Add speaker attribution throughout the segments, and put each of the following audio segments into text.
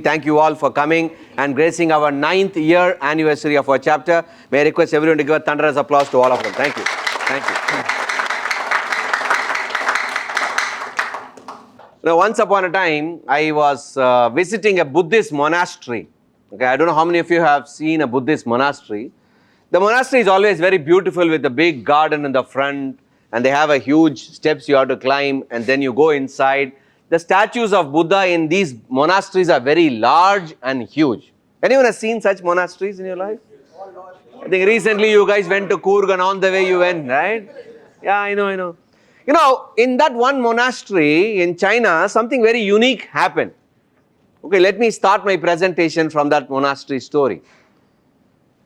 Speaker 1: Thank you all for coming and gracing our 9th year anniversary of our chapter. May I request everyone to give a thunderous applause to all of them. Thank you. Thank you. Now, once upon a time, I was visiting a Buddhist monastery. Okay, I don't know how many of you have seen a Buddhist monastery. The monastery is always very beautiful with a big garden in the front, and they have a huge steps you have to climb, and then you go inside. The statues of Buddha in these monasteries are very large and huge. Anyone has seen such monasteries in your life? I think recently you guys went to Coorg and on the way you went, right? Yeah, I know. You know, in that one monastery in China, something very unique happened. Okay, let me start my presentation from that monastery story.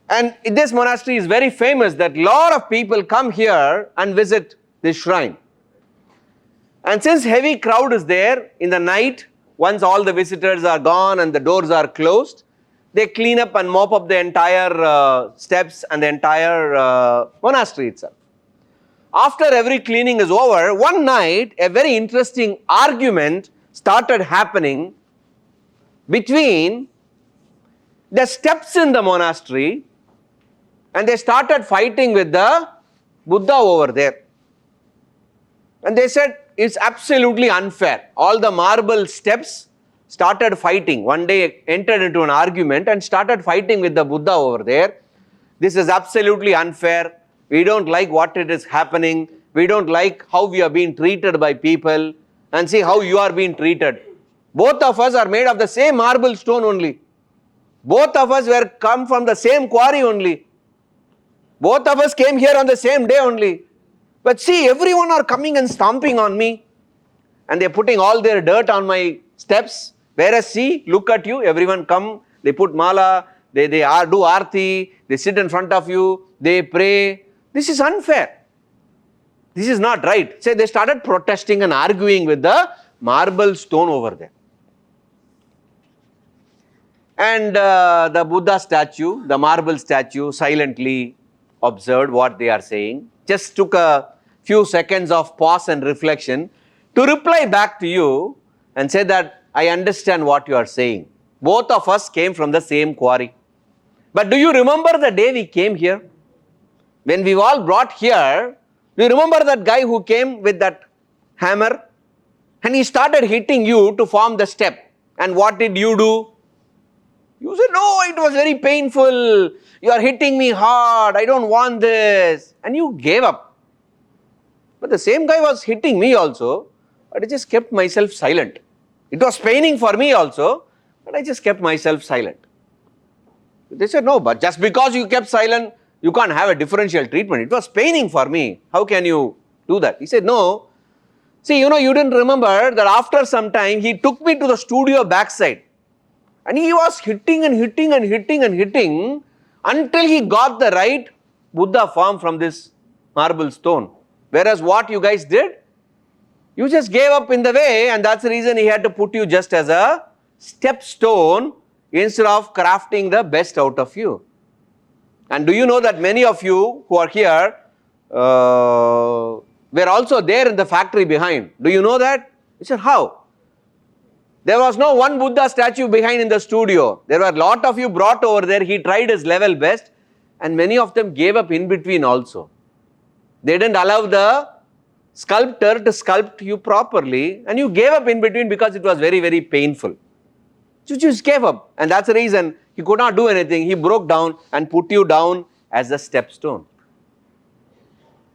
Speaker 1: And this monastery is very famous that a lot of people come here and visit this shrine. And since heavy crowd is there in the night, once all the visitors are gone and the doors are closed, they clean up and mop up the entire steps and the entire monastery itself. After every cleaning is over, one night a very interesting argument started happening between the steps in the monastery, and they started fighting with the Buddha over there. And they said, it's absolutely unfair. All the marble steps started fighting. One day entered into an argument and started fighting with the Buddha over there. This is absolutely unfair. We don't like what it is happening. We don't like how we are being treated by people. And see how you are being treated. Both of us are made of the same marble stone only. Both of us were come from the same quarry only. Both of us came here on the same day only. But see, everyone are coming and stomping on me. And they're putting all their dirt on my steps. Whereas see, look at you, everyone come, they put mala, they do aarti, they sit in front of you, they pray. This is unfair. This is not right. So they started protesting and arguing with the marble stone over there. And the Buddha statue, the marble statue, silently observed what they are saying. Just took a few seconds of pause and reflection to reply back to you and say that I understand what you are saying. Both of us came from the same quarry. But do you remember the day we came here? When we all brought here, do you remember that guy who came with that hammer? And he started hitting you to form the step. And what did you do? You said, no, it was very painful. You are hitting me hard. I don't want this. And you gave up. But the same guy was hitting me also, but I just kept myself silent. It was paining for me also, but I just kept myself silent. They said, no, but just because you kept silent, you can't have a differential treatment. It was paining for me. How can you do that? He said, no. See, you didn't remember that after some time, he took me to the studio backside. And he was hitting until he got the right Buddha form from this marble stone. Whereas what you guys did, you just gave up in the way, and that's the reason he had to put you just as a step stone instead of crafting the best out of you. And do you know that many of you who are here were also there in the factory behind? Do you know that? He said, how? There was no one Buddha statue behind in the studio. There were a lot of you brought over there. He tried his level best, and many of them gave up in between also. They didn't allow the sculptor to sculpt you properly, and you gave up in between because it was very, very painful. You just gave up, and that's the reason he could not do anything. He broke down and put you down as a stepstone.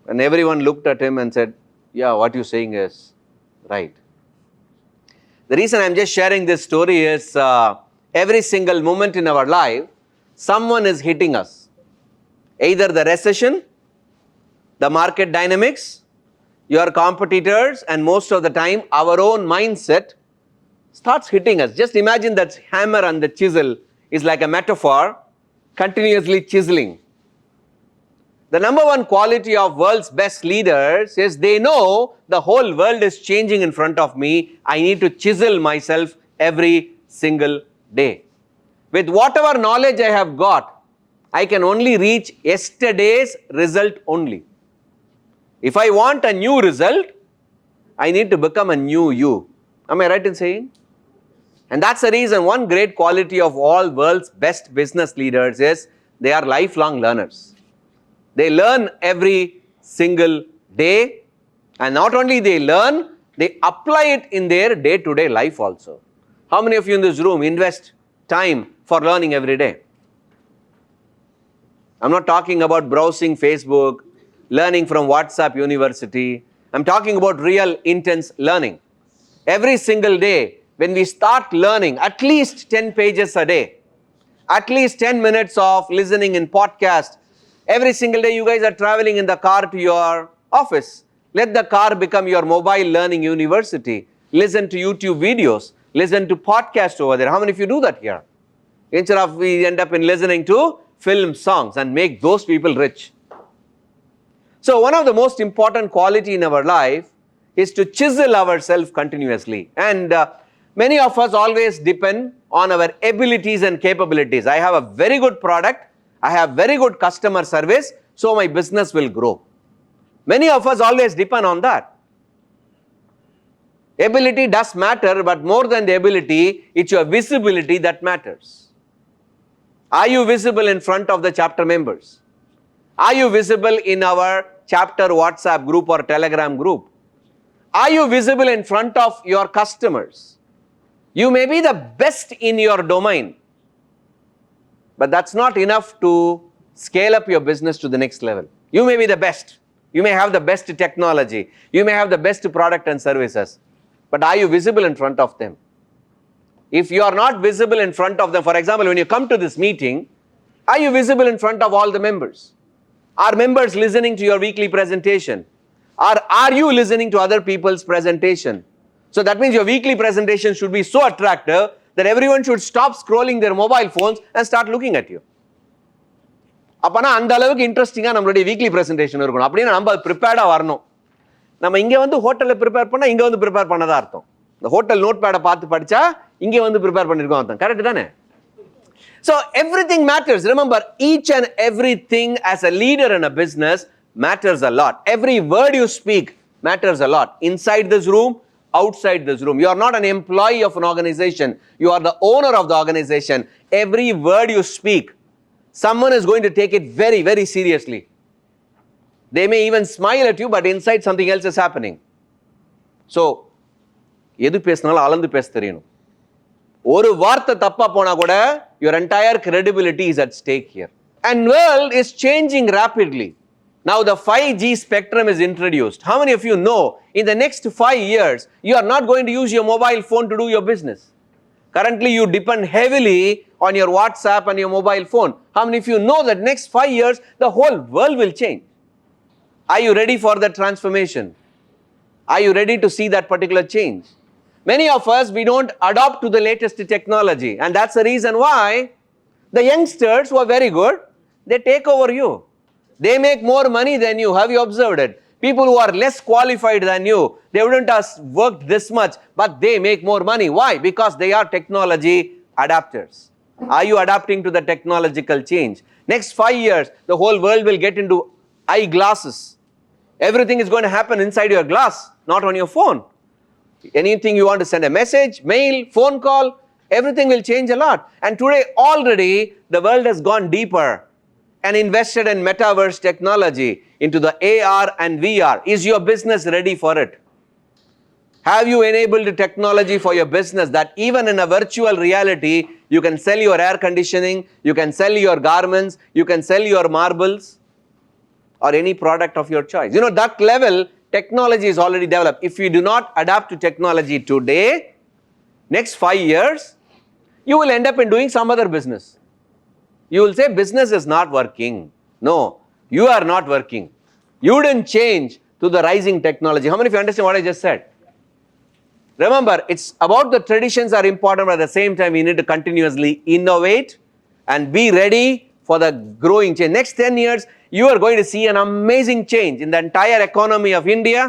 Speaker 1: And everyone looked at him and said, yeah, what you're saying is right. The reason I'm just sharing this story is every single moment in our life, someone is hitting us. Either the recession, the market dynamics, your competitors, and most of the time, our own mindset starts hitting us. Just imagine that hammer and the chisel is like a metaphor, continuously chiseling. The number one quality of world's best leaders is they know the whole world is changing in front of me. I need to chisel myself every single day. With whatever knowledge I have got, I can only reach yesterday's result only. If I want a new result, I need to become a new you. Am I right in saying? And that's the reason one great quality of all world's best business leaders is they are lifelong learners. They learn every single day, and not only they learn, they apply it in their day-to-day life also. How many of you in this room invest time for learning every day? I'm not talking about browsing Facebook, learning from WhatsApp University. I'm talking about real intense learning. Every single day, when we start learning at least 10 pages a day, at least 10 minutes of listening in podcast, every single day you guys are traveling in the car to your office. Let the car become your mobile learning university. Listen to YouTube videos. Listen to podcasts over there. How many of you do that here? Instead of we end up in listening to film songs and make those people rich. So one of the most important quality in our life is to chisel ourselves continuously. And many of us always depend on our abilities and capabilities. I have a very good product. I have very good customer service, so my business will grow. Many of us always depend on that. Ability does matter, but more than the ability, it's your visibility that matters. Are you visible in front of the chapter members? Are you visible in our chapter WhatsApp group or Telegram group? Are you visible in front of your customers? You may be the best in your domain, but that's not enough to scale up your business to the next level. You may be the best. You may have the best technology. You may have the best product and services, but are you visible in front of them? If you are not visible in front of them, for example, when you come to this meeting, are you visible in front of all the members? Are members listening to your weekly presentation? Or are you listening to other people's presentation? So that means your weekly presentation should be so attractive that everyone should stop scrolling their mobile phones and start looking at you. அப்பனா அந்த அளவுக்கு இன்ட்ரெஸ்டிங்கா நம்மளுடைய weekly presentation இருக்கணும். அப்படின்னா நம்ம ப்ரிப்பேர்டா வரணும். நம்ம இங்க வந்து ஹோட்டல்ல ப்ரிப்பேர் பண்ணா இங்க வந்து ப்ரிப்பேர் பண்ணதா அர்த்தம். இந்த ஹோட்டல் நோட் பேடை பார்த்து படிச்சா இங்க வந்து ப்ரிப்பேர் பண்ணிருக்கோம் அர்த்தம். கரெக்ட் தானே? So everything matters. Remember, each and everything as a leader in a business matters a lot. Every word you speak matters a lot. Inside this room, outside this room. You are not an employee of an organization. You are the owner of the organization. Every word you speak, someone is going to take it very, very seriously. They may even smile at you, but inside something else is happening. So, எது பேசினாலும் அளந்து பேச தெரியணும். ஒரு வார்த்தை தப்பா போனா கூட your entire credibility is at stake here. And world is changing rapidly. Now the 5G spectrum is introduced. How many of you know in the next 5 years you are not going to use your mobile phone to do your business? Currently you depend heavily on your WhatsApp and your mobile phone. How many of you know that next 5 years the whole world will change? Are you ready for that transformation? Are you ready to see that particular change? Many of us, we don't adopt to the latest technology, and that's the reason why the youngsters who are very good, they take over you. They make more money than you. Have you observed it? People who are less qualified than you, they wouldn't have worked this much, but they make more money. Why? Because they are technology adapters. Are you adapting to the technological change? Next 5 years, the whole world will get into eyeglasses. Everything is going to happen inside your glass, not on your phone. Anything you want to send a message, mail, phone call, everything will change a lot. And today already the world has gone deeper and invested in metaverse technology into the AR and VR. Is your business ready for it? Have you enabled the technology for your business that even in a virtual reality, you can sell your air conditioning, you can sell your garments, you can sell your marbles or any product of your choice. You know, that level technology is already developed. If you do not adapt to technology today, next 5 years, you will end up in doing some other business. You will say business is not working. No, you are not working. You didn't change to the rising technology. How many of you understand what I just said? Remember, it's about the traditions are important, but at the same time, we need to continuously innovate and be ready for the growing change. Next 10 years, you are going to see an amazing change in the entire economy of India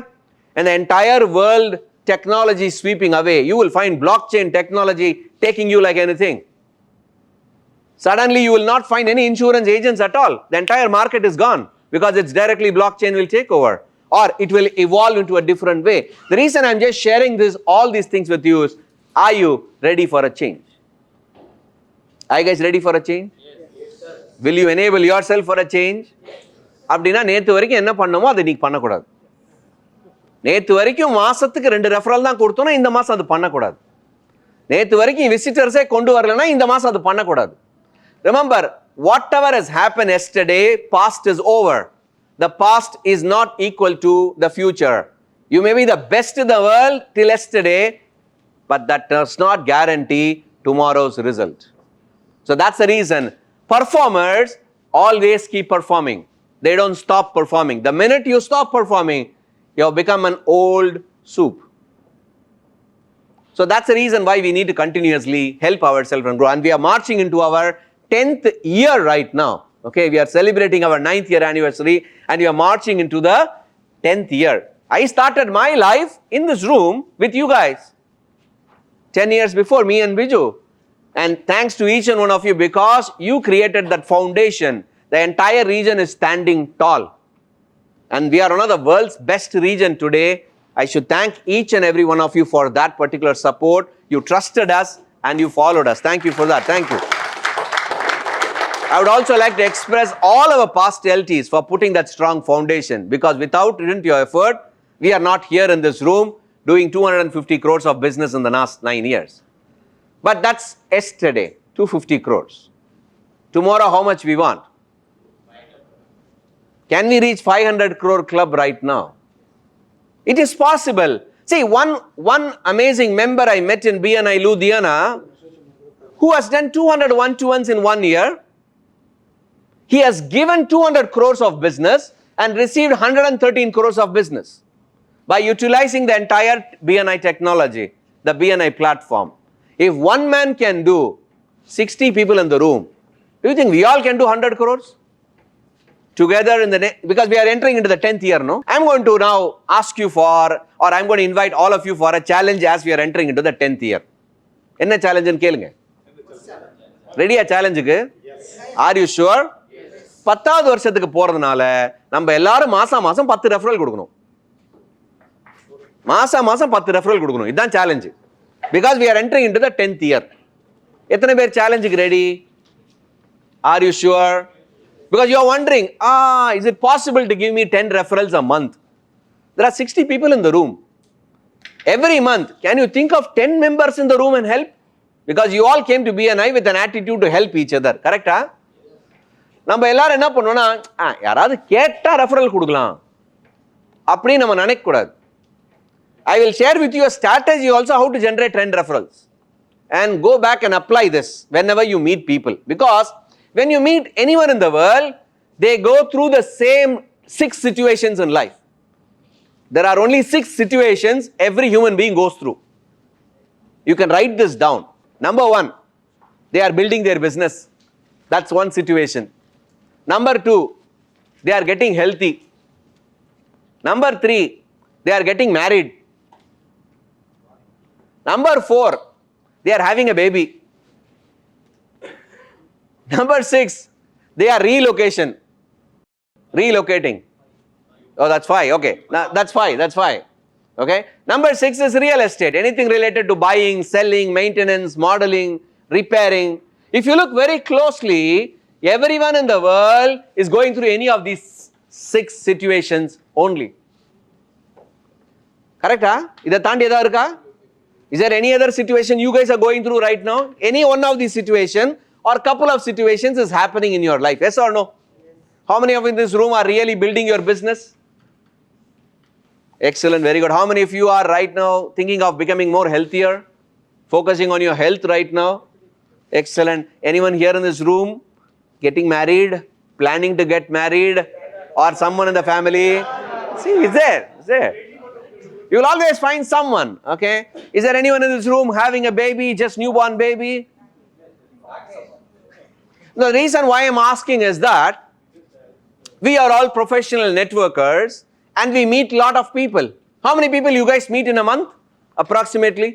Speaker 1: and the entire world technology sweeping away. You will find blockchain technology taking you like anything. Suddenly, you will not find any insurance agents at all. The entire market is gone because it's directly blockchain will take over, or it will evolve into a different way. The reason I'm just sharing all these things with you is Are you ready for a change? Are you guys ready for a change? Will you enable yourself for a change? அப்படின்னா நேற்று வரைக்கும் என்ன பண்ணமோ அதை நீ பண்ணக்கூடாது. நேற்று வரைக்கும் மாசத்துக்கு 2 ரெஃபரல் தான் கொடுத்தோன்னா இந்த மாசம் அது பண்ணக்கூடாது. நேற்று வரைக்கும் விசிட்டர்ஸே கொண்டு வரலன்னா இந்த மாசம் அது பண்ணக்கூடாது. Remember, whatever has happened yesterday, past is over. The past is not equal to the future. You may be the best in the world till yesterday, but that does not guarantee tomorrow's result. So that's the reason performers always keep performing. They don't stop performing. The minute you stop performing, you have become an old soup. So that's the reason why we need to continuously help ourselves and grow. And we are marching into our 10th year right now. Okay, we are celebrating our 9th year anniversary and we are marching into the 10th year. I started my life in this room with you guys 10 years before, me and Biju. And thanks to each and one of you, because you created that foundation, the entire region is standing tall. And we are one of the world's best region today. I should thank each and every one of you for that particular support. You trusted us and you followed us. Thank you for that. Thank you. I would also like to express all our past LTs for putting that strong foundation, because without your effort, we are not here in this room doing 250 crores of business in the last 9 years. But that's yesterday, 250 crores. Tomorrow, how much we want? Can we reach 500 crore club right now? It is possible. See, one amazing member I met in BNI Ludhiana, who has done 200 one-to-ones in 1 year. He has given 200 crores of business and received 113 crores of business by utilizing the entire BNI technology, the BNI platform. If one man can do 60 people in the room, do you think we all can do 100 crores? Together in the because we are entering into the 10th year, no? I'm going to now ask you for, or I'm going to invite all of you for a challenge as we are entering into the 10th year. Enna challenge nu kelunga? Ready a challenge ku? Yes. Are you sure? 10வது வருஷத்துக்கு போறதுனால நம்ம எல்லாரும் மாசம் 10 referral கொடுக்கணும். மாசம் 10 referral கொடுக்கணும். இதுதான் challenge. Because we are entering into the 10th year. எத்தனை பேர் சேலஞ்சுக்கு ready? Are you sure? Because you are wondering, is it possible to give me 10 referrals a month? There are 60 people in the room. Every month, can you think of 10 members in the room and help? Because you all came to BNI with an attitude to help each other. Correct? நம்ம எல்லாரும் என்ன பண்ணோம்னா, யாராவது கேட்டா referral கொடுக்கலாம் அப்படி நம்ம நினைக்க கூடாது. I will share with you a strategy also how to generate 10 referrals and go back and apply this whenever you meet people. Because when you meet anyone in the world, they go through the same 6 situations in life. There are only 6 situations every human being goes through. You can write this down. Number 1, they are building their business. That's one situation. Number 2, they are getting healthy. Number 3, they are getting married. Number 4, they are having a baby. Number 6, they are relocating. Oh, that's 5. Okay, now, that's 5. Okay. Number 6 is real estate. Anything related to buying, selling, maintenance, modeling, repairing. If you look very closely, everyone in the world is going through any of these 6 situations only. Correct? Idha thandi edha iruka? Is there any other situation you guys are going through right now? Any one of these situations or couple of situations is happening in your life? Yes or no? How many of you in this room are really building your business? Excellent, very good. How many of you are right now thinking of becoming more healthier? Focusing on your health right now? Excellent. Anyone here in this room getting married? Planning to get married? Or someone in the family? See, is there? You will always find someone, okay? Is there anyone in this room having a baby, just newborn baby? The reason why I'm asking is that we are all professional networkers and we meet a lot of people. How many people you guys meet in a month? Approximately.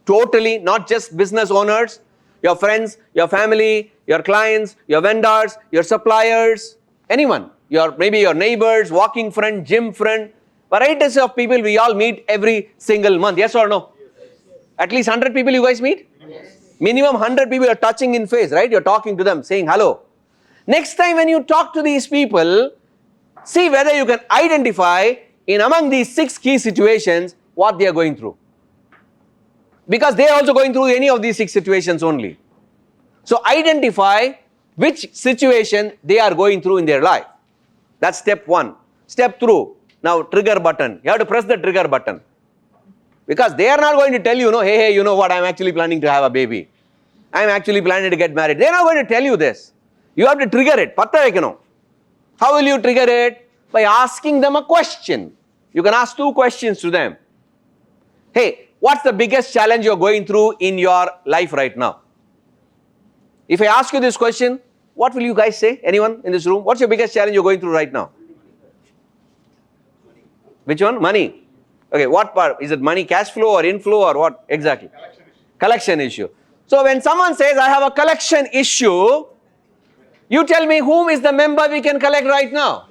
Speaker 1: Totally, not just business owners, your friends, your family, your clients, your vendors, your suppliers, anyone. Maybe your neighbors, walking friend, gym friend. Varieties of people we all meet every single month. Yes or no? At least 100 people you guys meet? Yes. Minimum 100 people are touching in face, right? You're talking to them, saying hello. Next time when you talk to these people, see whether you can identify in among these 6 key situations what they are going through. Because they are also going through any of these 6 situations only. So identify which situation they are going through in their life. That's step 1. Step 2. Now trigger button. You have to press the trigger button. Because they are not going to tell you, no, hey, you know what, I'm actually planning to have a baby. I'm actually planning to get married. They are not going to tell you this. You have to trigger it. Patta vekkano. How will you trigger it? By asking them a question. You can ask 2 questions to them. Hey, what's the biggest challenge you're going through in your life right now? If I ask you this question, what will you guys say? Anyone in this room? What's your biggest challenge you're going through right now? Which one? Money. Okay, what part? Is it money, cash flow or inflow or what exactly? Collection issue. So when someone says, I have a collection issue, you tell me whom is the member we can collect right now?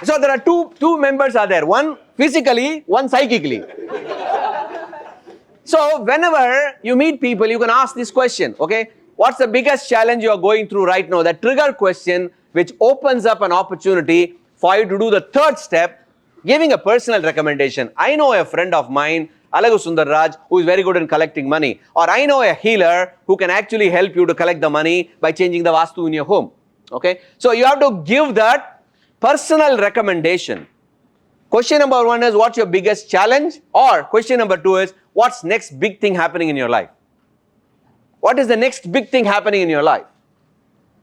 Speaker 1: So there are two members are there. One physically, one psychically. So whenever you meet people, you can ask this question, okay? What's the biggest challenge you are going through right now? That trigger question which opens up an opportunity for you to do the 3rd step, giving a personal recommendation. I know a friend of mine, Alagu Sundaraj, who is very good in collecting money. Or I know a healer who can actually help you to collect the money by changing the vastu in your home. Okay? So you have to give that personal recommendation. Question number 1 is, what's your biggest challenge? Or question number 2 is, what's next big thing happening in your life? What is the next big thing happening in your life?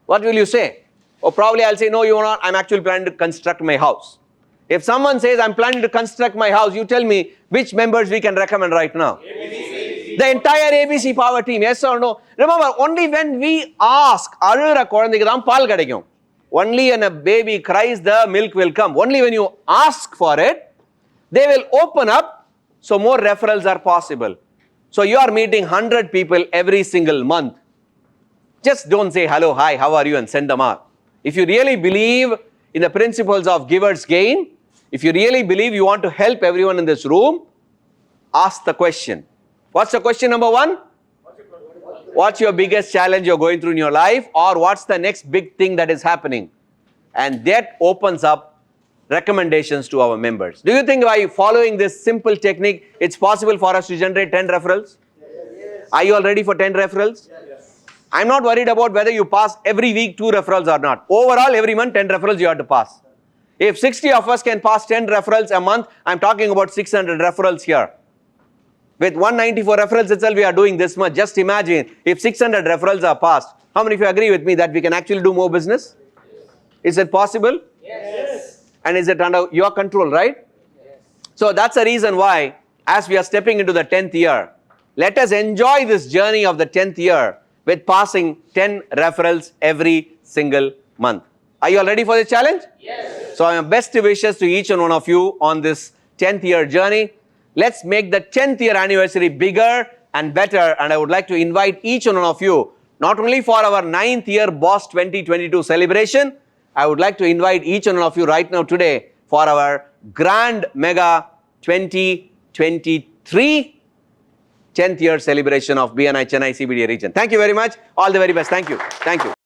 Speaker 1: What will you say? Or probably I'll say, no, you're not. I'm actually planning to construct my house. If someone says, I'm planning to construct my house, you tell me which members we can recommend right now. ABC. The entire ABC power team, yes or no? Remember, only when we ask, only when a baby cries, the milk will come. Only when you ask for it, they will open up, so more referrals are possible. So you are meeting 100 people every single month. Just don't say hello, hi, how are you, and send them out. If you really believe in the principles of givers gain, if you really believe you want to help everyone in this room, ask the question. What's the question number 1? What's your biggest challenge you're going through in your life? Or what's the next big thing that is happening? And that opens up recommendations to our members. Do you think by following this simple technique, it's possible for us to generate 10 referrals? Yes. Are you all ready for 10 referrals? Yes. I'm not worried about whether you pass every week 2 referrals or not. Overall, every month 10 referrals you have to pass. If 60 of us can pass 10 referrals a month, I'm talking about 600 referrals here. With 194 referrals itself, we are doing this much. Just imagine if 600 referrals are passed. How many of you agree with me that we can actually do more business? Yes. Is it possible? Yes. And is it under your control, right? Yes. So that's the reason why, as we are stepping into the 10th year, let us enjoy this journey of the 10th year with passing 10 referrals every single month. Are you all ready for this challenge? Yes. So my best wishes to each and one of you on this 10th year journey. Let's make the 10th year anniversary bigger and better. And I would like to invite each and one of you, not only for our 9th year Boss 2022 celebration, I would like to invite each and one of you right now today for our grand mega 2023 10th year celebration of BNI Chennai CBD region. Thank you very much. All the very best. Thank you. Thank you.